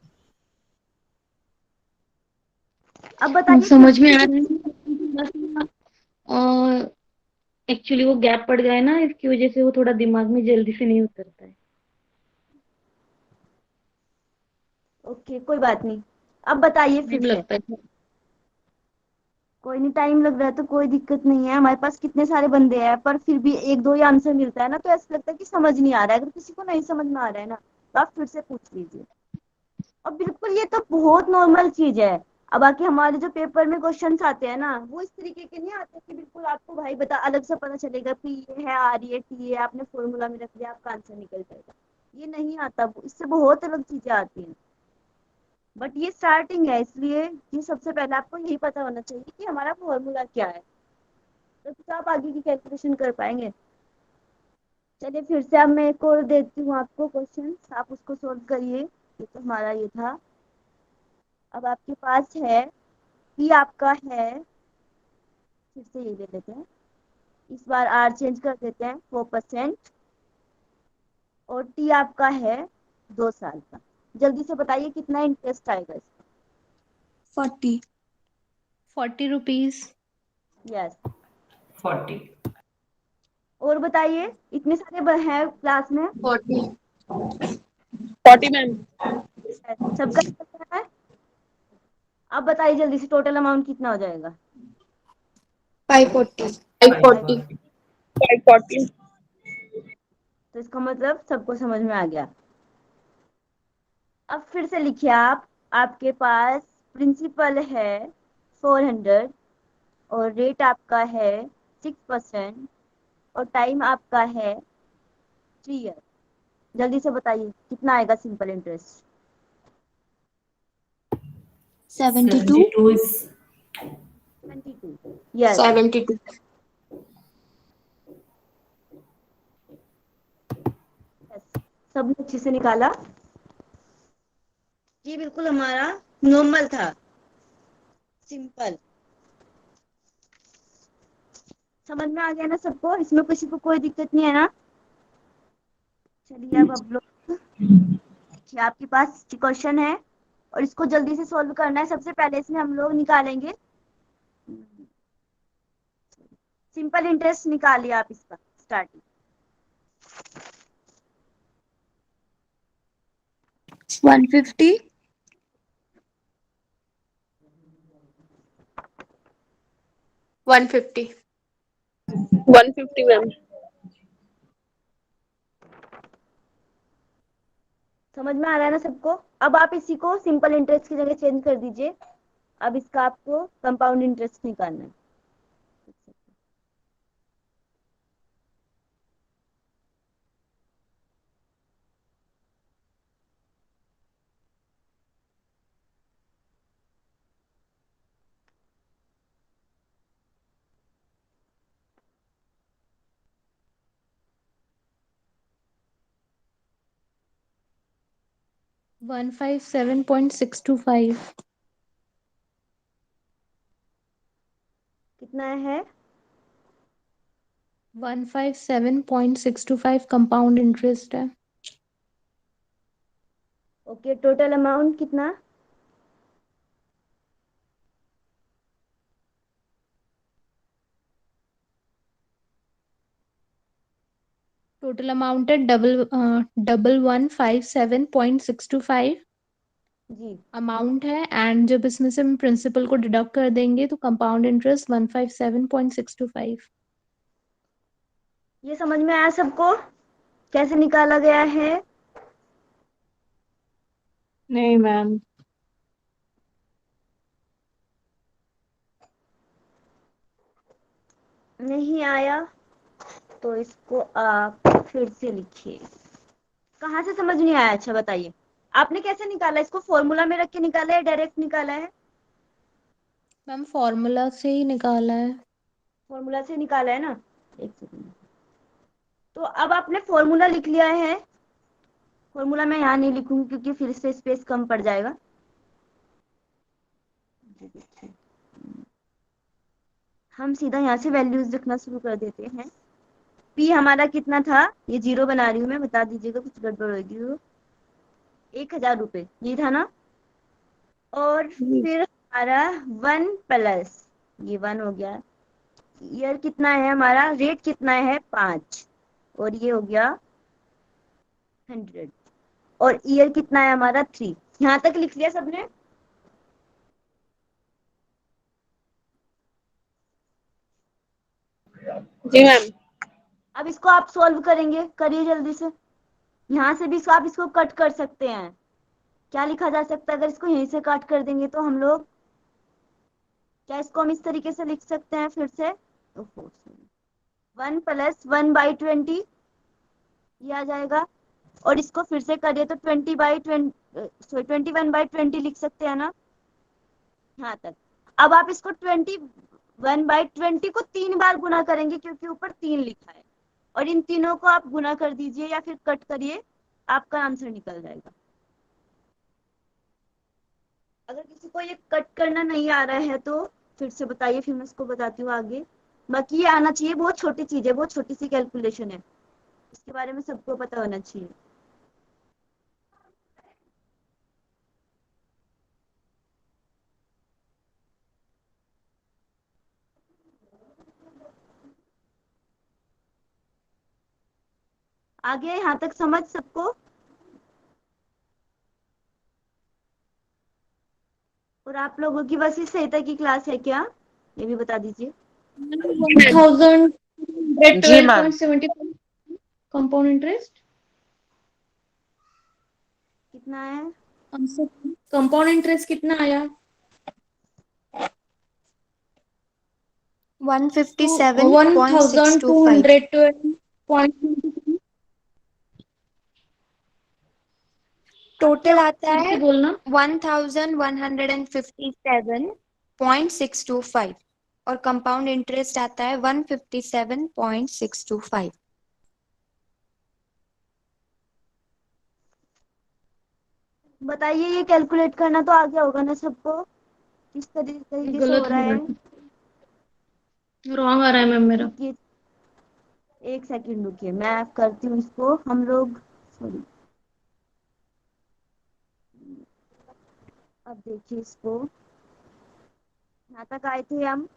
अब बताइए समझ में आ फिर। रहा है। एक्चुअली वो गैप पड़ गया है ना, इसकी वजह से वो थोड़ा दिमाग में जल्दी से नहीं उतरता है। ओके कोई बात नहीं, अब बताइए फिर टाइम से। लगता है। कोई नहीं, टाइम लग रहा है तो कोई दिक्कत नहीं है, हमारे पास कितने सारे बंदे हैं, पर फिर भी एक दो ही आंसर मिलता है ना, तो ऐसा लगता है कि समझ नहीं आ रहा है। अगर किसी को नहीं समझ में आ रहा है ना तो आप फिर से पूछ लीजिए। और बिल्कुल ये तो बहुत नॉर्मल चीज है। अब बाकी हमारे जो पेपर में क्वेश्चंस आते हैं ना, वो इस तरीके के नहीं आते कि बिल्कुल आपको भाई बता अलग से पता चलेगा कि ये है आर ये टी है, आपने फॉर्मूला में रख दिया आपका आंसर निकल जाएगा। ये नहीं आता, इससे बहुत अलग चीजें आती हैं। बट ये स्टार्टिंग है, इसलिए ये सबसे पहले आपको यही पता होना चाहिए कि हमारा फॉर्मूला क्या है, तो आप आगे की कैलकुलेशन कर पाएंगे। चलिए फिर से अब मैं एक और देती हूँ आपको क्वेश्चन, आप उसको सोल्व करिए। ये तो हमारा ये था। अब आपके पास है कि आपका है, फिर से ये ले लेते हैं, इस बार आर चेंज कर देते हैं 4%, और टी आपका है 2 साल का। जल्दी से बताइए कितना इंटरेस्ट आएगा इसका। 40। 40 रुपीज। यस। 40. और बताइए, इतने सारे हैं क्लास में। 40 मैम। Yes, सबका कितना है? अब बताइए जल्दी से टोटल अमाउंट कितना हो जाएगा। 540। 540। 540। तो इसका मतलब सबको समझ में आ गया। अब फिर से लिखिए आप, आपके पास प्रिंसिपल है 400, और रेट आपका है 6%, और टाइम आपका है 3 ईयर। जल्दी से बताइए कितना आएगा सिंपल इंटरेस्ट। 72। 72 is 22। यस। 72। सबने अच्छे से निकाला। ये बिल्कुल हमारा नॉर्मल था, सिंपल। समझ में आ गया ना सबको? इसमें किसी को कोई दिक्कत नहीं है ना? चलिए अब आप लोग, ये आपके पास क्वेश्चन है और इसको जल्दी से सॉल्व करना है। सबसे पहले इसमें हम लोग निकालेंगे सिंपल इंटरेस्ट। निकालिए आप इसका स्टार्टिंग। 150। 150। 150 मैम। समझ में आ रहा है ना सबको? अब आप इसी को सिंपल इंटरेस्ट की जगह चेंज कर दीजिए। अब इसका आपको कंपाउंड इंटरेस्ट निकालना है। 157.625। कितना है? 157.625 कंपाउंड इंटरेस्ट है। ओके, टोटल अमाउंट कितना? टोटल अमाउंट है 1157.625 जी। अमाउंट है, एंड जब इसमें से हम प्रिंसिपल को डिडक्ट कर देंगे तो कंपाउंड इंटरेस्ट 157.625। ये समझ में आया सबको कैसे निकाला गया है? नहीं मैम। नहीं आया तो इसको आप फिर से लिखिए। कहाँ से समझ नहीं आया? अच्छा बताइए, आपने कैसे निकाला? इसको फॉर्मूला में रख के निकाला है, डायरेक्ट निकाला है? मैम फॉर्मूला से ही निकाला है। फॉर्मूला से निकाला है ना? एक सेकंड। तो अब आपने फॉर्मूला लिख लिया है। फॉर्मूला मैं यहाँ नहीं लिखूंगी क्योंकि फिर से स्पेस कम पड़ जाएगा। हम सीधा यहाँ से वैल्यूज लिखना शुरू कर देते हैं। पी हमारा कितना था? ये जीरो बना रही हूँ मैं, बता दीजिएगा कुछ गड़बड़ होगी तो। 1000 रुपये ये था ना? और फिर हमारा 1 प्लस ये 1 हो गया। ईयर कितना है हमारा? रेट कितना है? 5। और ये हो गया 100। और ईयर कितना है हमारा? 3। यहाँ तक लिख लिया सबने? जी मैम। अब इसको आप सॉल्व करेंगे, करिए जल्दी से। यहाँ से भी इसको आप इसको कट कर सकते हैं। क्या लिखा जा सकता है अगर इसको यहीं से कट कर देंगे तो हम लोग? क्या इसको हम इस तरीके से लिख सकते हैं फिर से? 1+1/20 ये आ जाएगा। और इसको फिर से करिए तो 21/20 लिख सकते हैं ना? यहाँ तक। अब आप इसको 21/20 को 3 बार गुना करेंगे क्योंकि ऊपर 3 लिखा है। और इन तीनों को आप गुना कर दीजिए या फिर कट करिए, आपका आंसर निकल जाएगा। अगर किसी को ये कट करना नहीं आ रहा है तो फिर से बताइए, फिर मैं इसको बताती हूँ आगे। बाकी ये आना चाहिए, बहुत छोटी चीज है, बहुत छोटी सी कैलकुलेशन है, इसके बारे में सबको पता होना चाहिए। आगे यहाँ तक समझ सबको? और आप लोगों की बस इस संहिता की क्लास है क्या? ये भी बता दीजिए। 1112.75 कंपाउंड इंटरेस्ट। कितना है? कंपाउंड इंटरेस्ट कितना आया? 157.625। 1212.75। टोटल आता फिर है से बोलना। 1157.625 और कंपाउंड इंटरेस्ट आता है 157.625। बताइए, ये कैलकुलेट करना तो आ गया होगा ना सबको? किस तरीके से हो गलत रहा हो है? रहा है, रॉन्ग आ रहा है मैम मेरा। रुकिए, एक सेकंड रुकिए, मैं करती हूँ इसको। हम लोग सॉरी, अब देखिए इसको। यहाँ तक आए थे हम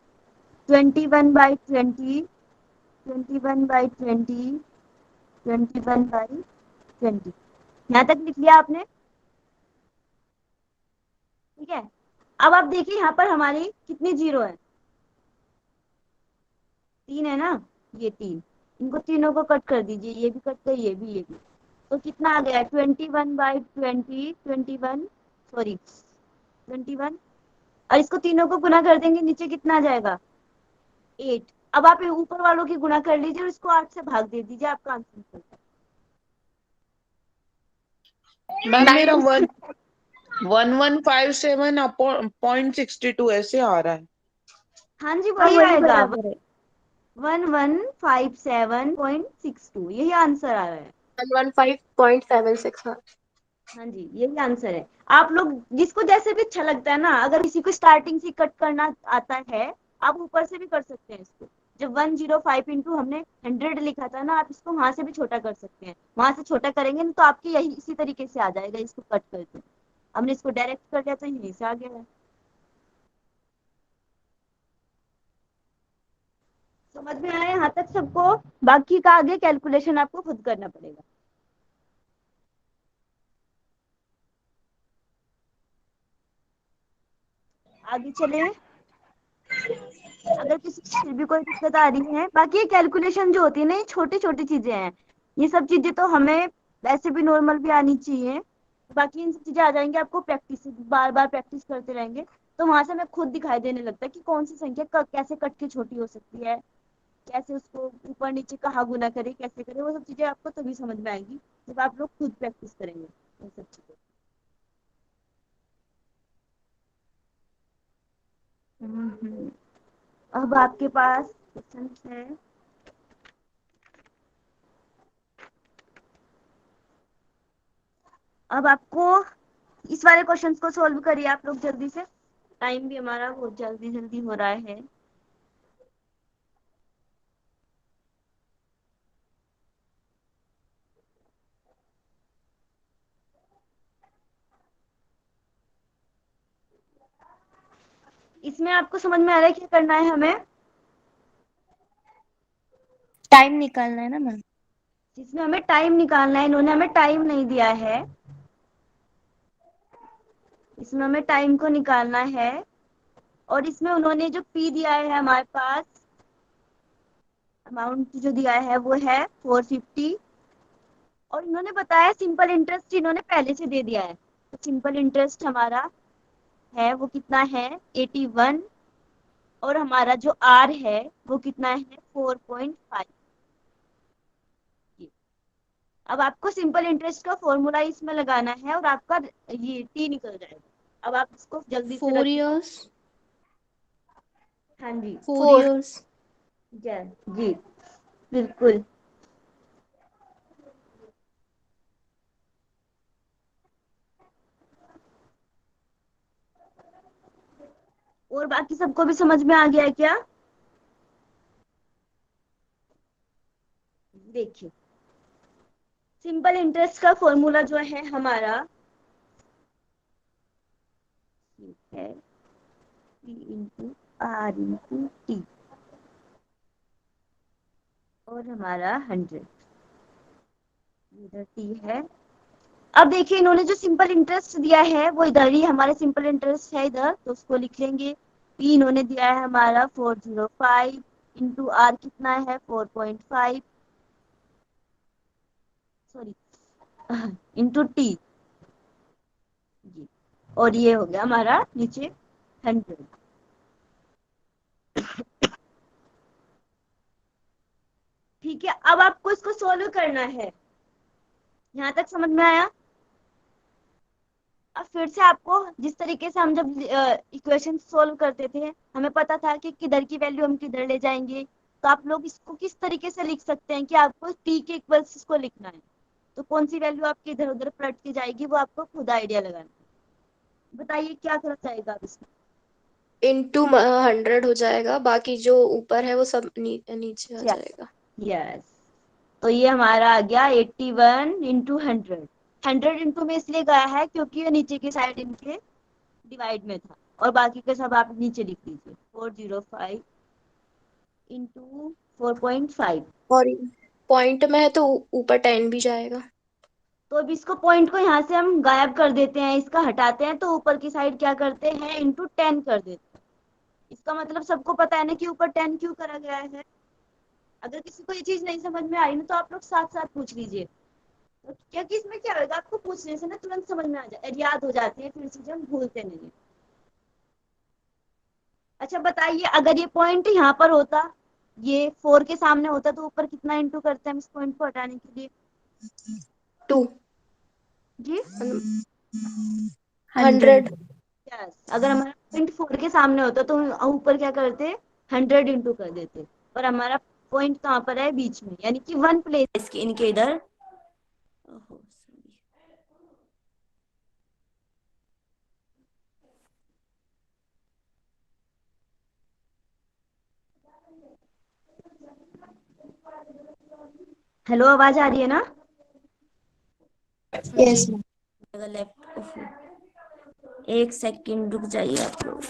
21/20, 21/20, 21/20। यहाँ तक लिख लिया आपने? ठीक है। अब आप देखिए यहाँ पर हमारी कितनी जीरो है? 3 है ना, ये 3, इनको तीनों को कट कर दीजिए, ये भी कट गई, ये भी, ये भी। तो कितना आ गया, 21/20, 21, सॉरी 21, और इसको तीनों को गुना कर देंगे, नीचे कितना आ जाएगा, 8। अब आप ऊपर वालों की गुना कर लीजिए और इसको 8 से भाग दे दीजिए, आपका आंसर निकल जाएगा। मैम मेरा 1157/62 ऐसे आ रहा है। हाँ जी, वही आएगा, 1157.62, यही आंसर आ रहा है। 115.76। हाँ जी, यही आंसर है। आप लोग जिसको जैसे भी अच्छा लगता है ना, अगर किसी को स्टार्टिंग से कट करना आता है, आप ऊपर से भी कर सकते हैं इसको। जब 105 इंटू हमने 100 लिखा था ना, आप इसको वहां से भी छोटा कर सकते हैं, वहां से छोटा करेंगे ना तो आपके यही इसी तरीके से आ जाएगा, इसको कट करके। हमने इसको डायरेक्ट कर दिया तो यहीं से आ गया है। समझ में आया यहाँ तक सबको? बाकी का आगे कैलकुलेशन आपको खुद करना पड़ेगा। आगे चले, अगर किसी को फिर भी कोई दिक्कत आ रही है, बाकी ये कैलकुलेशन जो होती है ना, ये छोटी छोटी चीजें हैं, ये सब चीजें तो हमें वैसे भी नॉर्मल भी आनी चाहिए। बाकी इन सब चीजें आ जाएंगी आपको, प्रैक्टिस बार बार प्रैक्टिस करते रहेंगे तो वहां से हमें खुद दिखाई देने लगता है कि कौन सी संख्या कैसे कट के छोटी हो सकती है, कैसे उसको ऊपर नीचे कहाँ गुना करे, कैसे करे, वो सब चीजें आपको तभी समझ में आएंगी जब आप लोग खुद प्रैक्टिस करेंगे इन सब चीजें। अब आपके पास क्वेश्चन है, अब आपको इस वाले क्वेश्चंस को सॉल्व करिए आप लोग जल्दी से, टाइम भी हमारा बहुत जल्दी जल्दी हो रहा है। इसमें आपको समझ में आ रहा है क्या करना है हमें? टाइम निकालना है ना मैम? जिसमें हमें टाइम निकालना है, इन्होंने हमें टाइम नहीं दिया है, इसमें हमें टाइम को निकालना है। और इसमें उन्होंने जो पी दिया है हमारे पास, अमाउंट जो दिया है वो है 450, और इन्होंने बताया सिंपल इंटरेस्ट इन्होंने पहले से दे दिया है, तो सिंपल इंटरेस्ट हमारा है वो कितना है, 81, और हमारा जो आर है वो कितना है, 4.5। अब आपको सिंपल इंटरेस्ट का फॉर्मूला इसमें लगाना है और आपका ये टी निकल जाएगा। अब आप इसको जल्दी से 4 रखिए। years, हाँ जी, 4 years। जी बिल्कुल। और बाकी सबको भी समझ में आ गया है क्या? देखिए, सिंपल इंटरेस्ट का फॉर्मूला जो है हमारा, है P into R into T, और हमारा 100, इधर टी है। अब देखिए, इन्होंने जो सिंपल इंटरेस्ट दिया है वो इधर ही हमारे सिंपल इंटरेस्ट है इधर, तो उसको लिख लेंगे। पी इन्होंने दिया है हमारा 405 इंटू आर कितना है, 4.5, सॉरी इंटू टी जी, और ये हो गया हमारा नीचे 100। ठीक है, अब आपको इसको सोल्व करना है, यहाँ तक समझ में आया? अब फिर से आपको, जिस तरीके से हम जब इक्वेशन सोल्व करते थे, हमें पता था कि किधर की वैल्यू हम किधर ले जाएंगे, तो आप लोग इसको किस तरीके से लिख सकते हैं कि आपको टी के इक्वल्स इसको लिखना है, तो कौन सी वैल्यू आपकी इधर उधर पलट के जाएगी वो आपको खुद आइडिया लगाना है। बताइए क्या करना चाहेगा आप इसमें? इंटू 100 हो जाएगा, बाकी जो ऊपर है वो सब नीचे आ जाएगा। यस, तो ये हमारा आ गया 81 इंटू 100। 100 इंटू में इसलिए गया है क्योंकि ये नीचे की साइड इनके डिवाइड में था, और बाकी के सब आप नीचे लिख दीजिए, 405 इंटू 4.5। और पॉइंट में है तो ऊपर 10 भी जाएगा। तो अब इसको पॉइंट को यहाँ से हम गायब कर देते हैं, इसका हटाते हैं, तो ऊपर की साइड क्या करते हैं, इंटू 10 कर देते हैं। इसका मतलब सबको पता है ना कि ऊपर 10 क्यों करा गया है? अगर किसी को ये चीज नहीं समझ में आई ना तो आप लोग साथ साथ पूछ लीजिए, तो क्योंकि इसमें क्या होगा, आपको पूछने से ना तुरंत समझ में आ जाए, याद हो जाती है, फिर चीजें हम भूलते नहीं है। अच्छा बताइए, अगर ये पॉइंट यहाँ पर होता, ये 4 के सामने होता, तो ऊपर कितना इंटू करते हैं हम इस पॉइंट को हटाने के लिए? 2 जी 100 यस, अगर हमारा पॉइंट 4 के सामने होता तो ऊपर क्या करते, 100 इंटू कर देते, और हमारा पॉइंट कहाँ पर है, बीच में, यानी कि 1 प्लेस इसके इनके इधर। ओहो सॉरी। हेलो, आवाज आ रही है ना? यस लेफ्ट, एक सेकंड रुक जाइए आप लोग।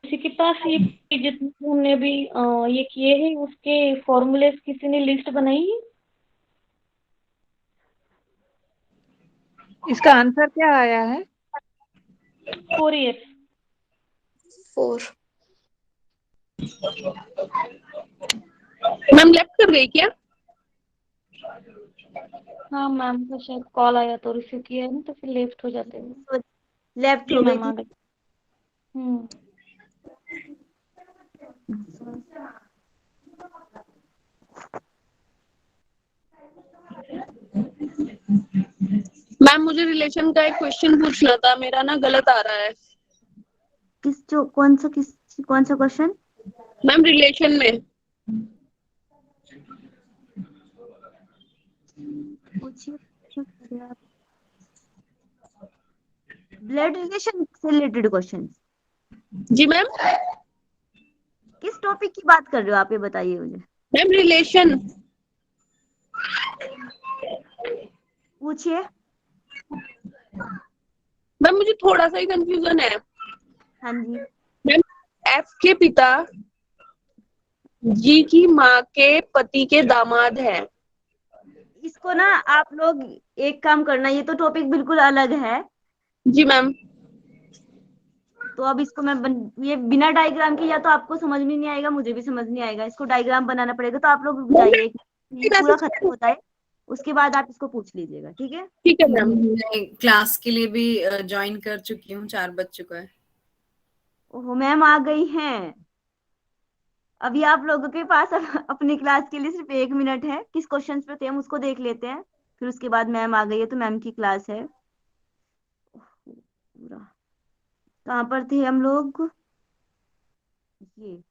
किसी के पास ये जितने हमने अभी ये किए हैं उसके फॉर्मूले किसी ने लिस्ट बनाई है? इसका आंसर क्या आया है? 4 ईयर्स। 4 मैम लेफ्ट कर गई क्या? हाँ मैम का शायद कॉल आया तो रिसीव किया है ना, तो फिर लेफ्ट हो जाते हैं। लेफ्ट जी हो गई मैम आ थी। गई। हम्म। मैम मुझे रिलेशन का एक क्वेश्चन पूछना था, मेरा ना गलत आ रहा है। कौन सा क्वेश्चन? मैम रिलेशन में। पूछिए, ब्लड रिलेशन से रिलेटेड क्वेश्चन। जी मैम। किस टॉपिक की बात कर रहे हो आप, ये बताइए मुझे। Ma'am relation. पूछिए। मैम मुझे थोड़ा सा ही कंफ्यूजन है। हाँ जी। मैम एफ के पिता जी की माँ के पति के दामाद हैं। इसको ना आप लोग एक काम करना, ये तो टॉपिक बिल्कुल अलग है, जी मैम। तो अब इसको ये बिना डायग्राम के या तो आपको समझ में नहीं आएगा, मुझे भी समझ नहीं आएगा, इसको डायग्राम बनाना पड़ेगा, तो आप लोग रुक जाइए, ये पूरा खत्म होता है, उसके बाद आप इसको पूछ लीजिएगा, ठीक है? ठीक है मैम। मैं क्लास के लिए भी ज्वाइन कर चुकी हूँ, 4 बज चुका है। ओहो, मैम आ गई हैं। अभी आप लोगों के पास अपनी क्लास के लिए सिर्फ 1 मिनट है, किस क्वेश्चन पे थे हम उसको देख लेते हैं, फिर उसके बाद मैम आ गई है तो मैम की क्लास है। पूरा कहाँ पर थे हम लोग? ये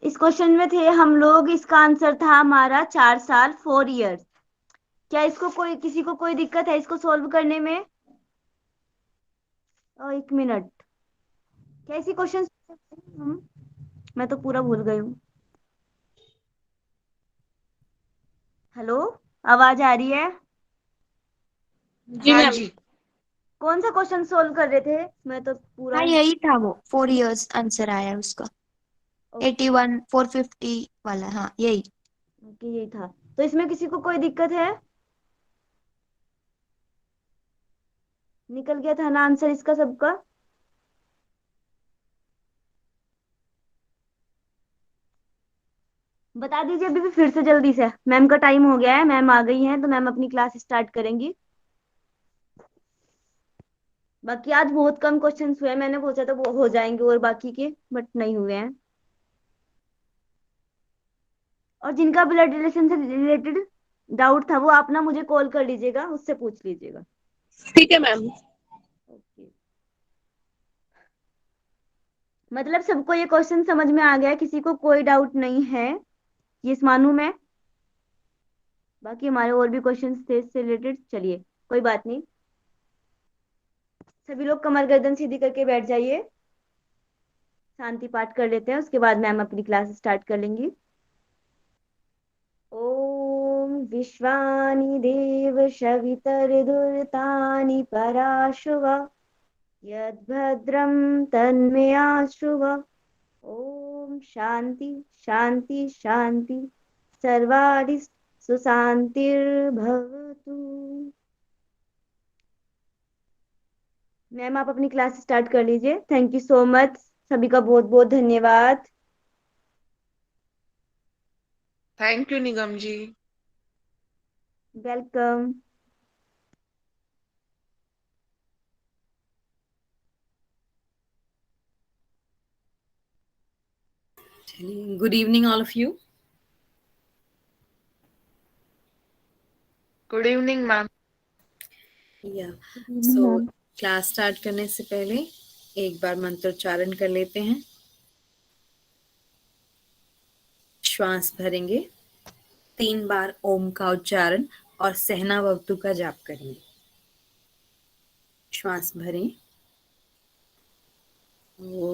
इस क्वेश्चन में थे हम लोग, इसका आंसर था हमारा 4 साल, 4 इयर्स। क्या इसको किसी को कोई दिक्कत है इसको सॉल्व करने में? 1 मिनट, क्या इसी क्वेश्चन मैं तो पूरा भूल गई हूँ। हेलो, आवाज आ रही है? जी मैम। कौन सा क्वेश्चन सोल्व कर रहे थे? मैं तो पूरा हाँ यही था वो, 4 इयर्स आंसर आया उसका, 81 450 वाला, हाँ यही। ओके, यही था। तो इसमें किसी को कोई दिक्कत है? निकल गया था ना आंसर इसका सबका? बता दीजिए अभी भी फिर से जल्दी से, मैम का टाइम हो गया है, मैम आ गई हैं तो मैम अपनी क्लास स्टार्ट करेंगी। बाकी आज बहुत कम क्वेश्चंस हुए हैं, मैंने सोचा था वो हो जाएंगे और बाकी के, बट नहीं हुए हैं। और जिनका ब्लड रिलेशन से रिलेटेड डाउट था वो आप ना मुझे कॉल कर लीजिएगा, उससे पूछ लीजिएगा। ठीक है मैम। ओके, मतलब सबको ये क्वेश्चन समझ में आ गया, किसी को कोई डाउट नहीं है, ये मानूं मैं? बाकी हमारे और भी क्वेश्चंस थे इससे रिलेटेड, चलिए कोई बात नहीं। सभी लोग कमर गर्दन सीधी करके बैठ जाइए, शांति पाठ कर लेते हैं, उसके बाद मैम अपनी क्लास स्टार्ट कर लेंगी। ओम विश्वानि देव शवितर्दुर्तानि पराशुव यद्भद्रं तन्मेयाशुव। ओम शांति शांति शांति, सर्वाणि सुशांतिर्भवतु। मैम आप अपनी क्लास स्टार्ट कर लीजिए। थैंक यू सो मच, सभी का बहुत बहुत धन्यवाद। Thank you Nigam ji. Welcome. Good evening all of you. Good evening ma'am. Yeah so class start करने से पहले एक बार मंत्रोच्चारण कर लेते हैं। श्वास भरेंगे, 3 बार ओम का उच्चारण और सहना वक्तु का जाप करेंगे। श्वास भरें। ओ